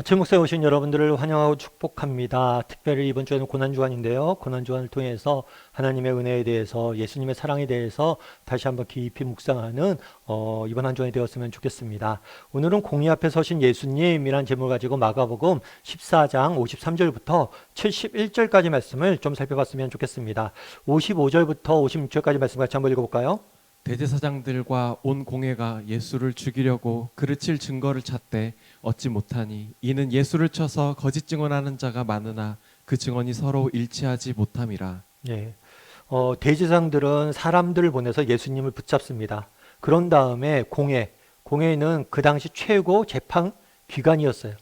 아침 목사에 오신 여러분들을 환영하고 축복합니다. 특별히 이번 주에는 고난주간인데요. 고난주간을 통해서 하나님의 은혜에 대해서, 예수님의 사랑에 대해서 다시 한번 깊이 묵상하는 이번 한 주간이 되었으면 좋겠습니다. 오늘은 공의 앞에 서신 예수님이란 제목을 가지고 마가복음 14장 53절부터 71절까지 말씀을 좀 살펴봤으면 좋겠습니다. 55절부터 56절까지 말씀 같이 한번 읽어볼까요? 대제사장들과 온 공회가 예수를 죽이려고 그를 칠 증거를 찾되 얻지 못하니 이는 예수를 쳐서 거짓 증언하는 자가 많으나 그 증언이 서로 일치하지 못함이라. 예. 대제사장들은 사람들을 보내서 예수님을 붙잡습니다. 그런 다음에 공회는 그 당시 최고 재판 기관이었어요.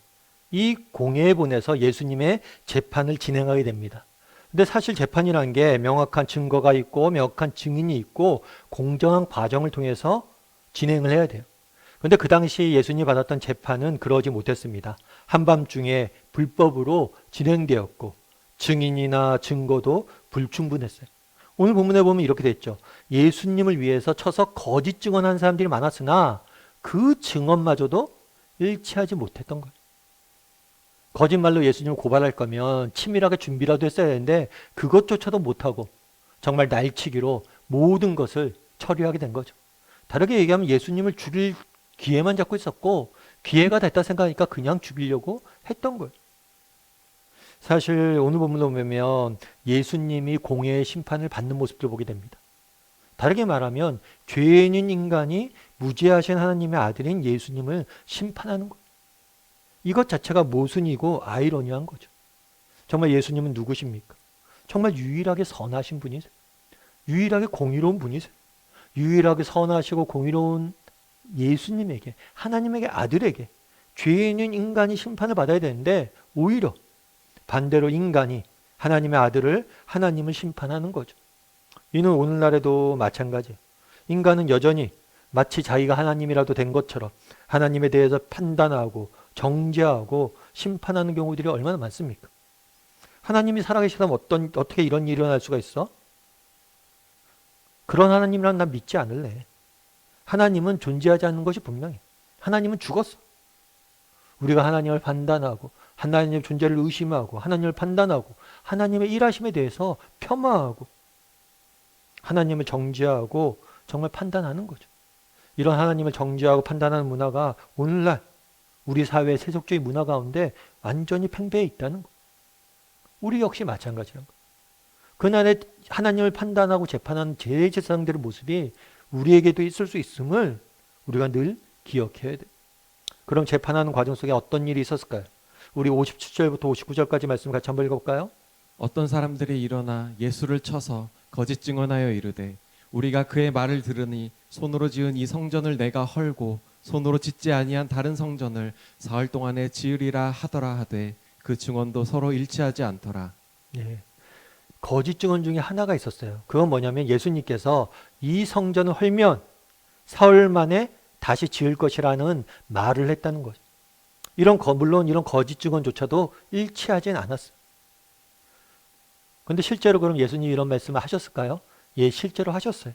이 공회에 보내서 예수님의 재판을 진행하게 됩니다. 근데 사실 재판이라는 게 명확한 증거가 있고 명확한 증인이 있고 공정한 과정을 통해서 진행을 해야 돼요. 그런데 그 당시 예수님이 받았던 재판은 그러지 못했습니다. 한밤중에 불법으로 진행되었고 증인이나 증거도 불충분했어요. 오늘 본문에 보면 이렇게 됐죠. 예수님을 위해서 쳐서 거짓 증언한 사람들이 많았으나 그 증언마저도 일치하지 못했던 거예요. 거짓말로 예수님을 고발할 거면 치밀하게 준비라도 했어야 되는데 그것조차도 못하고 정말 날치기로 모든 것을 처리하게 된 거죠. 다르게 얘기하면 예수님을 죽일 기회만 잡고 있었고 기회가 됐다 생각하니까 그냥 죽이려고 했던 거예요. 사실 오늘 본문을 보면 예수님이 공의의 심판을 받는 모습들을 보게 됩니다. 다르게 말하면 죄인인 인간이 무죄하신 하나님의 아들인 예수님을 심판하는 거예요. 이것 자체가 모순이고 아이러니한 거죠. 정말 예수님은 누구십니까? 정말 유일하게 선하신 분이세요. 유일하게 공의로운 분이세요. 유일하게 선하시고 공의로운 예수님에게, 하나님에게 아들에게 죄인인 인간이 심판을 받아야 되는데 오히려 반대로 인간이 하나님의 아들을, 하나님을 심판하는 거죠. 이는 오늘날에도 마찬가지예요. 인간은 여전히 마치 자기가 하나님이라도 된 것처럼 하나님에 대해서 판단하고 정죄하고 심판하는 경우들이 얼마나 많습니까? 하나님이 살아계시다면 어떻게 이런 일이 일어날 수가 있어? 그런 하나님이란 난 믿지 않을래. 하나님은 존재하지 않는 것이 분명해. 하나님은 죽었어. 우리가 하나님을 판단하고 하나님의 존재를 의심하고 하나님을 판단하고 하나님의 일하심에 대해서 폄하하고 하나님을 정죄하고 정말 판단하는 거죠. 이런 하나님을 정죄하고 판단하는 문화가 오늘날 우리 사회의 세속주의 문화 가운데 완전히 팽배해 있다는 거. 우리 역시 마찬가지란 거. 그날에 하나님을 판단하고 재판하는 대제사장들의 모습이 우리에게도 있을 수 있음을 우리가 늘 기억해야 돼. 그럼 재판하는 과정 속에 어떤 일이 있었을까요? 우리 57절부터 59절까지 말씀 같이 한번 읽어볼까요? 어떤 사람들이 일어나 예수를 쳐서 거짓 증언하여 이르되 우리가 그의 말을 들으니 손으로 지은 이 성전을 내가 헐고 손으로 짓지 아니한 다른 성전을 사흘 동안에 지으리라 하더라 하되 그 증언도 서로 일치하지 않더라. 예. 거짓 증언 중에 하나가 있었어요. 그건 뭐냐면 예수님께서 이 성전을 헐면 사흘 만에 다시 지을 것이라는 말을 했다는 거죠. 물론 이런 거짓 증언조차도 일치하진 않았어요. 그런데 실제로 그럼 예수님이 이런 말씀을 하셨을까요? 예, 실제로 하셨어요.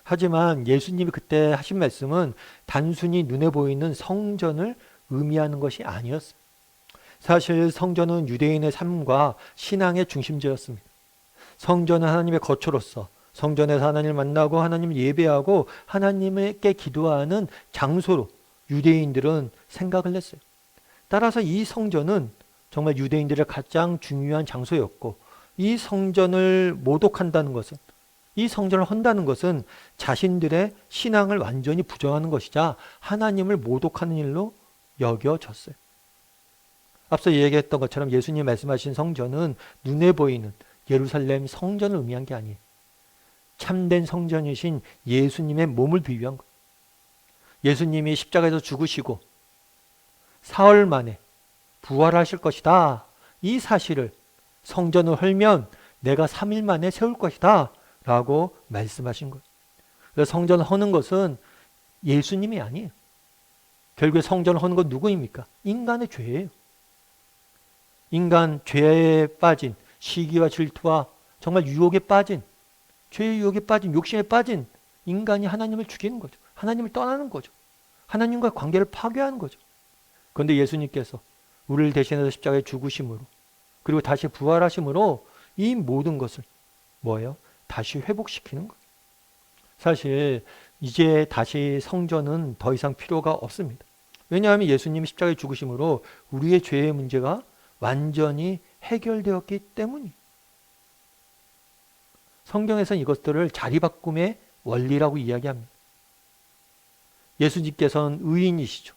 하지만 예수님이 그때 하신 말씀은 단순히 눈에 보이는 성전을 의미하는 것이 아니었어요. 사실 성전은 유대인의 삶과 신앙의 중심지였습니다. 성전은 하나님의 거처로서 성전에서 하나님을 만나고 하나님을 예배하고 하나님께 기도하는 장소로 유대인들은 생각을 했어요. 따라서 이 성전은 정말 유대인들의 가장 중요한 장소였고 이 성전을 모독한다는 것은, 이 성전을 헌다는 것은 자신들의 신앙을 완전히 부정하는 것이자 하나님을 모독하는 일로 여겨졌어요. 앞서 얘기했던 것처럼 예수님 말씀하신 성전은 눈에 보이는 예루살렘 성전을 의미한 게 아니에요. 참된 성전이신 예수님의 몸을 비유한 거예요. 예수님이 십자가에서 죽으시고 사흘 만에 부활하실 것이다. 이 사실을 성전을 헐면 내가 3일 만에 세울 것이다. 라고 말씀하신 거예요. 그래서 성전을 허는 것은 예수님이 아니에요. 결국에 성전을 허는 건 누구입니까? 인간의 죄예요. 인간 죄에 빠진 시기와 질투와 정말 유혹에 빠진 죄의 유혹에 빠진 욕심에 빠진 인간이 하나님을 죽이는 거죠. 하나님을 떠나는 거죠. 하나님과 관계를 파괴하는 거죠. 그런데 예수님께서 우리를 대신해서 십자가에 죽으심으로 그리고 다시 부활하심으로 이 모든 것을 뭐예요? 다시 회복시키는 거예요. 사실 이제 다시 성전은 더 이상 필요가 없습니다. 왜냐하면 예수님이 십자가에 죽으심으로 우리의 죄의 문제가 완전히 해결되었기 때문이에요. 성경에서는 이것들을 자리바꿈의 원리라고 이야기합니다. 예수님께서는 의인이시죠.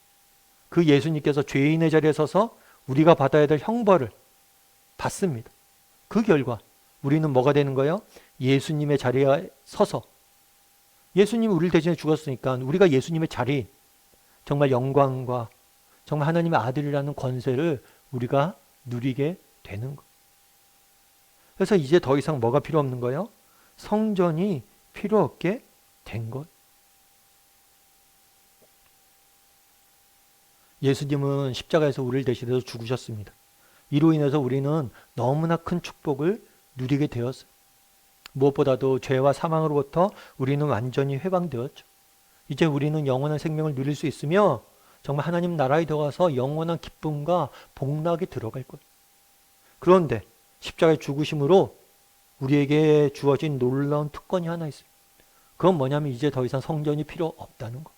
그 예수님께서 죄인의 자리에 서서 우리가 받아야 될 형벌을 받습니다. 그 결과 우리는 뭐가 되는 거예요? 예수님의 자리에 서서 예수님이 우리를 대신해 죽었으니까 우리가 예수님의 자리, 정말 영광과 정말 하나님의 아들이라는 권세를 우리가 누리게 되는 거예요. 그래서 이제 더 이상 뭐가 필요 없는 거예요? 성전이 필요 없게 된 것. 예수님은 십자가에서 우리를 대신해서 죽으셨습니다. 이로 인해서 우리는 너무나 큰 축복을 누리게 되었어요. 무엇보다도 죄와 사망으로부터 우리는 완전히 해방되었죠. 이제 우리는 영원한 생명을 누릴 수 있으며 정말 하나님 나라에 들어가서 영원한 기쁨과 복락에 들어갈 거예요. 그런데 십자가의 죽으심으로 우리에게 주어진 놀라운 특권이 하나 있어요. 그건 뭐냐면 이제 더 이상 성전이 필요 없다는 거예요.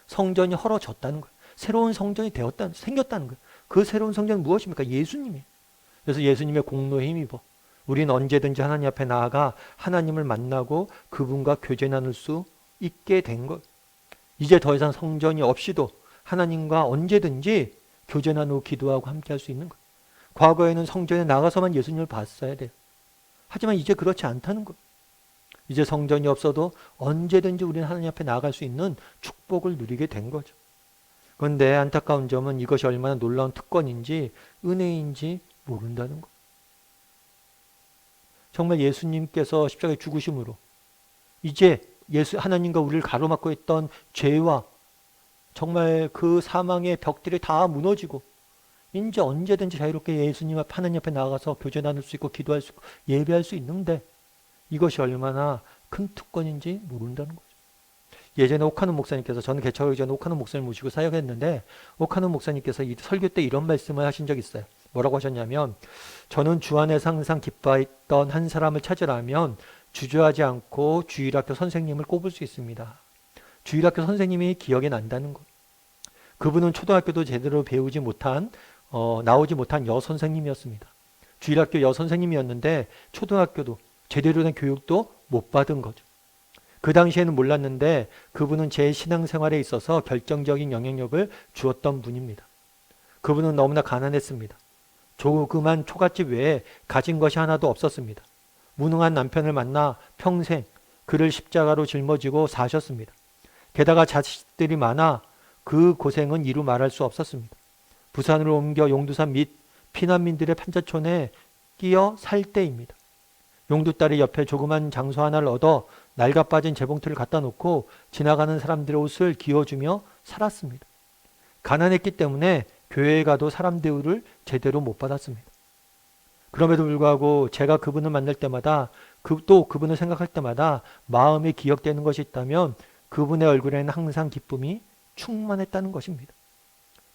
성전이 헐어졌다는 거예요. 새로운 성전이 생겼다는 거예요. 그 새로운 성전은 무엇입니까? 예수님이에요. 그래서 예수님의 공로에 힘입어 우리는 언제든지 하나님 앞에 나아가 하나님을 만나고 그분과 교제 나눌 수 있게 된 것. 이제 더 이상 성전이 없이도 하나님과 언제든지 교제 나누고 기도하고 함께 할 수 있는 것. 과거에는 성전에 나가서만 예수님을 봤어야 돼요. 하지만 이제 그렇지 않다는 것. 이제 성전이 없어도 언제든지 우리는 하나님 앞에 나아갈 수 있는 축복을 누리게 된 거죠. 그런데 안타까운 점은 이것이 얼마나 놀라운 특권인지 은혜인지 모른다는 것. 정말 예수님께서 십자가에 죽으심으로 이제 하나님과 우리를 가로막고 있던 죄와 정말 그 사망의 벽들이 다 무너지고 이제 언제든지 자유롭게 예수님 앞 하나님 앞에 나가서 교제 나눌 수 있고 기도할 수 있고 예배할 수 있는데 이것이 얼마나 큰 특권인지 모른다는 거죠. 예전에 오카노 목사님께서 저는 개척하기 전에 오카노 목사님 모시고 사역했는데 오카노 목사님께서 설교 때 이런 말씀을 하신 적이 있어요. 뭐라고 하셨냐면 저는 주 안에서 항상 기뻐했던 한 사람을 찾으라면 주저하지 않고 주일학교 선생님을 꼽을 수 있습니다. 주일학교 선생님이 기억에 난다는 것. 그분은 초등학교도 제대로 배우지 못한 나오지 못한 여선생님이었습니다. 주일학교 여선생님이었는데 초등학교도 제대로 된 교육도 못 받은 거죠. 그 당시에는 몰랐는데 그분은 제 신앙생활에 있어서 결정적인 영향력을 주었던 분입니다. 그분은 너무나 가난했습니다. 조그만 초가집 외에 가진 것이 하나도 없었습니다. 무능한 남편을 만나 평생 그를 십자가로 짊어지고 사셨습니다. 게다가 자식들이 많아 그 고생은 이루 말할 수 없었습니다. 부산으로 옮겨 용두산 및 피난민들의 판자촌에 끼어 살 때입니다. 용두딸이 옆에 조그만 장소 하나를 얻어 낡아빠진 재봉틀을 갖다 놓고 지나가는 사람들의 옷을 기어주며 살았습니다. 가난했기 때문에 교회에 가도 사람 대우를 제대로 못 받았습니다. 그럼에도 불구하고 제가 그분을 만날 때마다 또 그분을 생각할 때마다 마음에 기억되는 것이 있다면 그분의 얼굴에는 항상 기쁨이 충만했다는 것입니다.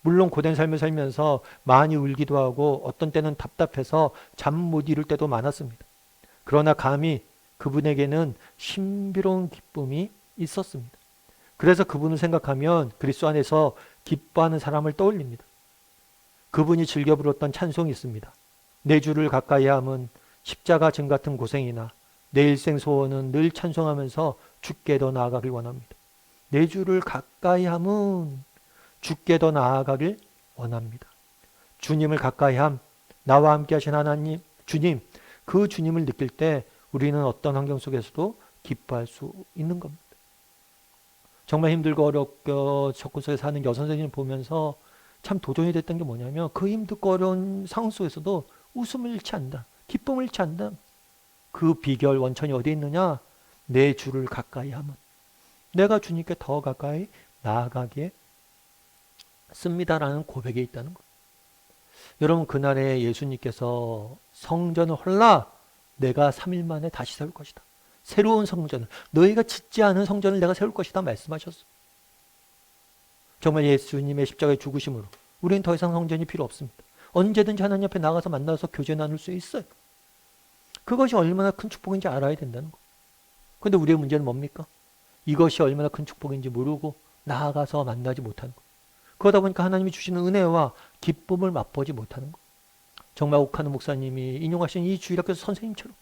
물론 고된 삶을 살면서 많이 울기도 하고 어떤 때는 답답해서 잠 못 이룰 때도 많았습니다. 그러나 감히 그분에게는 신비로운 기쁨이 있었습니다. 그래서 그분을 생각하면 그리스도 안에서 기뻐하는 사람을 떠올립니다. 그분이 즐겨 부렀던 찬송이 있습니다. 내 주를 가까이 함은 십자가 증 같은 고생이나 내 일생 소원은 늘 찬송하면서 주께 더 나아가길 원합니다. 내 주를 가까이 함은 주께 더 나아가길 원합니다. 주님을 가까이 함, 나와 함께 하신 하나님, 주님, 그 주님을 느낄 때 우리는 어떤 환경 속에서도 기뻐할 수 있는 겁니다. 정말 힘들고 어렵고 적군 속에 사는 여선생님을 보면서 참 도전이 됐던 게 뭐냐면 그 힘들고 어려운 상황 속에서도 웃음을 잃지 않는다. 기쁨을 잃지 않는다. 그 비결 원천이 어디에 있느냐? 내 주를 가까이 하면 내가 주님께 더 가까이 나아가게 씁니다라는 고백에 있다는 것. 여러분 그날에 예수님께서 성전을 헐라 내가 3일 만에 다시 세울 것이다. 새로운 성전을 너희가 짓지 않은 성전을 내가 세울 것이다 말씀하셨어요. 정말 예수님의 십자가의 죽으심으로 우리는 더 이상 성전이 필요 없습니다. 언제든지 하나님 앞에 나가서 만나서 교제 나눌 수 있어요. 그것이 얼마나 큰 축복인지 알아야 된다는 거. 근데 우리의 문제는 뭡니까? 이것이 얼마나 큰 축복인지 모르고 나아가서 만나지 못하는 거. 그러다 보니까 하나님이 주시는 은혜와 기쁨을 맛보지 못하는 거. 정말 옥하는 목사님이 인용하신 이 주일학교 선생님처럼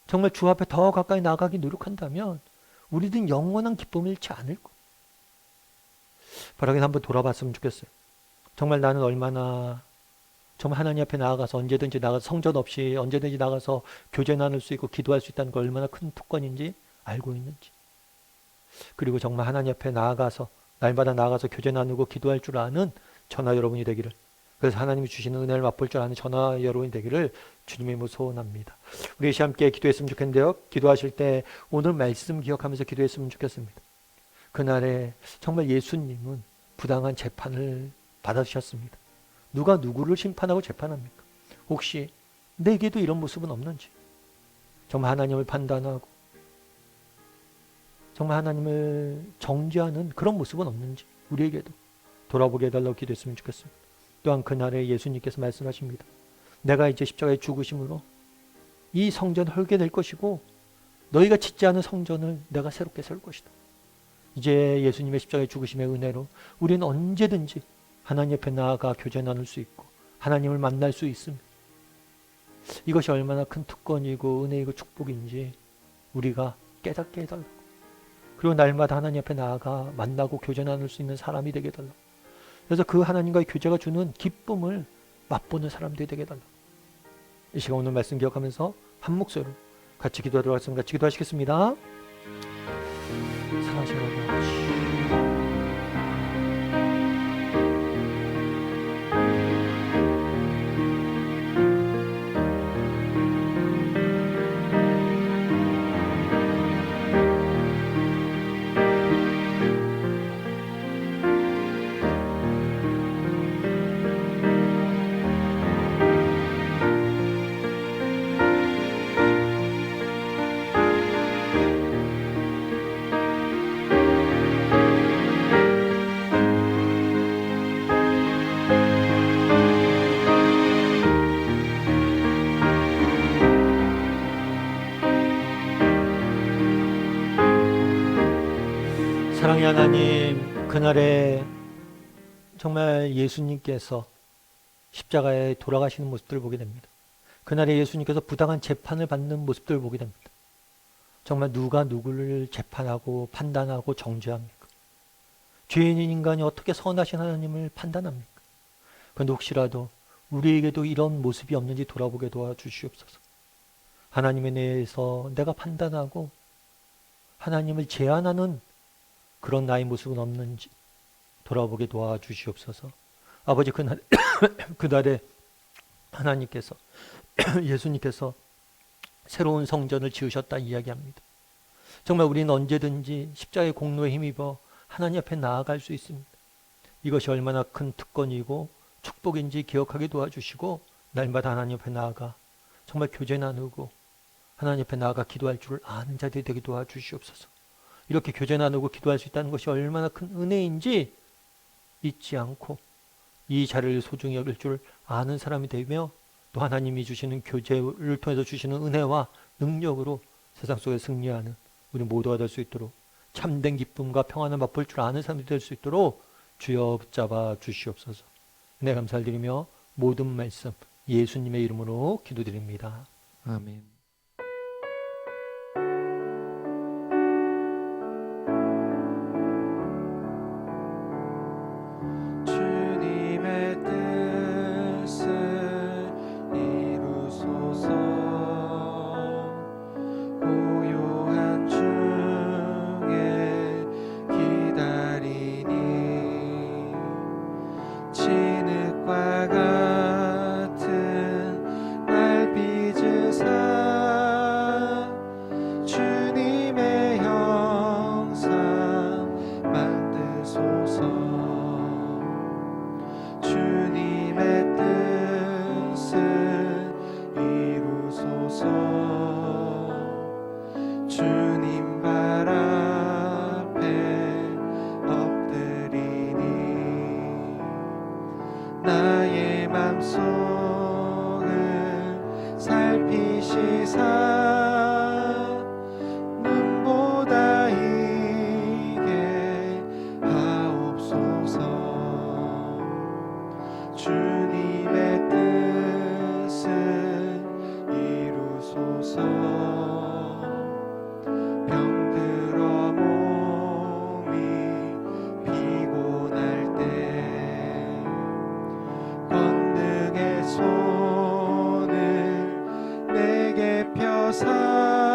정말 주 앞에 더 가까이 나가기 노력한다면 우리는 영원한 기쁨을 잃지 않을 거. 바라긴 한번 돌아봤으면 좋겠어요. 정말 나는 얼마나 정말 하나님 앞에 나아가서 언제든지 나가서 성전 없이 언제든지 나가서 교제 나눌 수 있고 기도할 수 있다는 걸 얼마나 큰 특권인지 알고 있는지. 그리고 정말 하나님 앞에 나아가서 날마다 나아가서 교제 나누고 기도할 줄 아는 저나 여러분이 되기를, 그래서 하나님이 주시는 은혜를 맛볼 줄 아는 저나 여러분이 되기를 주님의 이름으로 소원합니다. 우리 다시 함께 기도했으면 좋겠는데요. 기도하실 때 오늘 말씀 기억하면서 기도했으면 좋겠습니다. 그날에 정말 예수님은 부당한 재판을 받으셨습니다. 누가 누구를 심판하고 재판합니까? 혹시 내게도 이런 모습은 없는지, 정말 하나님을 판단하고 정말 하나님을 정죄하는 그런 모습은 없는지 우리에게도 돌아보게 해달라고 기도했으면 좋겠습니다. 또한 그날에 예수님께서 말씀하십니다. 내가 이제 십자가에 죽으심으로 이 성전을 헐게 될 것이고 너희가 짓지 않은 성전을 내가 새롭게 세울 것이다. 이제 예수님의 십자가의 죽으심의 은혜로 우리는 언제든지 하나님 앞에 나아가 교제 나눌 수 있고 하나님을 만날 수 있습니다. 이것이 얼마나 큰 특권이고 은혜이고 축복인지 우리가 깨닫게 해달라고. 그리고 날마다 하나님 앞에 나아가 만나고 교제 나눌 수 있는 사람이 되게 해달라고. 그래서 그 하나님과의 교제가 주는 기쁨을 맛보는 사람들이 되게 해달라고. 이 시간 오늘 말씀 기억하면서 한 목소리로 같이 기도하도록 하겠습니다. 같이 기도하시겠습니다. 사랑하시는 하나님 아버지, 사랑의 하나님, 그날에 정말 예수님께서 십자가에 돌아가시는 모습들을 보게 됩니다. 그날에 예수님께서 부당한 재판을 받는 모습들을 보게 됩니다. 정말 누가 누구를 재판하고 판단하고 정죄합니까? 죄인인 인간이 어떻게 선하신 하나님을 판단합니까? 그런데 혹시라도 우리에게도 이런 모습이 없는지 돌아보게 도와주시옵소서. 하나님에 대해서 내가 판단하고 하나님을 제한하는 그런 나의 모습은 없는지 돌아보게 도와주시옵소서. 아버지, 그날에 하나님께서 예수님께서 새로운 성전을 지으셨다 이야기합니다. 정말 우리는 언제든지 십자가의 공로에 힘입어 하나님 앞에 나아갈 수 있습니다. 이것이 얼마나 큰 특권이고 축복인지 기억하게 도와주시고 날마다 하나님 앞에 나아가 정말 교제 나누고 하나님 앞에 나아가 기도할 줄 아는 자들이 되게 도와주시옵소서. 이렇게 교제 나누고 기도할 수 있다는 것이 얼마나 큰 은혜인지 잊지 않고 이 자리를 소중히 여길 줄 아는 사람이 되며 또 하나님이 주시는 교제를 통해서 주시는 은혜와 능력으로 세상 속에 승리하는 우리 모두가 될 수 있도록 참된 기쁨과 평안을 맛볼 줄 아는 사람이 될 수 있도록 주여 붙잡아 주시옵소서. 네, 감사를 드리며 모든 말씀 예수님의 이름으로 기도드립니다. 아멘. 진흙과 같은 날 빚으사 사